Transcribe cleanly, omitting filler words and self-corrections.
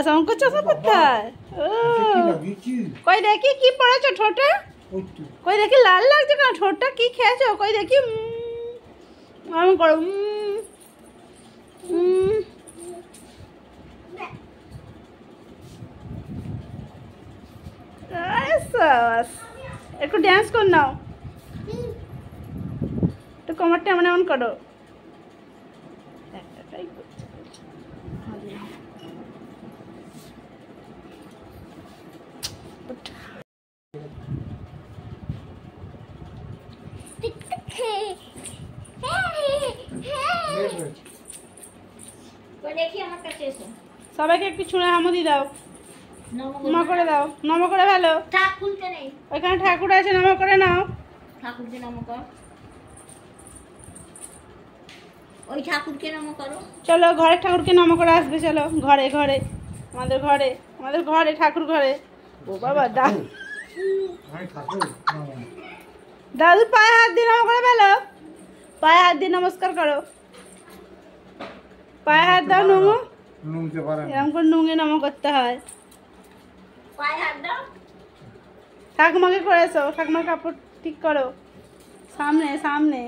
শঙ্কর চশমা পড়তে হয়। কই দেখি কি পড়েছো ঠোঁটে? কই দেখি লাল লাগছে কেন ঠোঁটটা? কি খেয়েছো? কই দেখি। আমি করো একটু ড্যান্স কর নাও, একটু কোমরটা এমন এমন করো। সবাইকে একটু ছুঁড়ে হামুদি দাও, নম করে দাও, নম করে ভালো। ওইখানে ঠাকুর আছে, নম করে নাও। ঠাকুরকে নম কর, ওই ঠাকুরকে নম করো। চলো ঘরের ঠাকুরকে নম করে আসবে। চলো ঘরে ঘরে আমাদের ঘরে, আমাদের ঘরে ঠাকুর ঘরে। ও বাবা দাদু, দাদু পায়ে হাত দিয়ে নম করে ফেলো, পায়ে হাত দিয়ে নমস্কার করো, পায়ে হাত দাও। নুমু এরকম করে নুঙে নম করতে হয়। পায়ে হাত দাও। ঠাকুমাকে করেছো, ঠাকুমার কাপড় ঠিক করো, সামনে সামনে।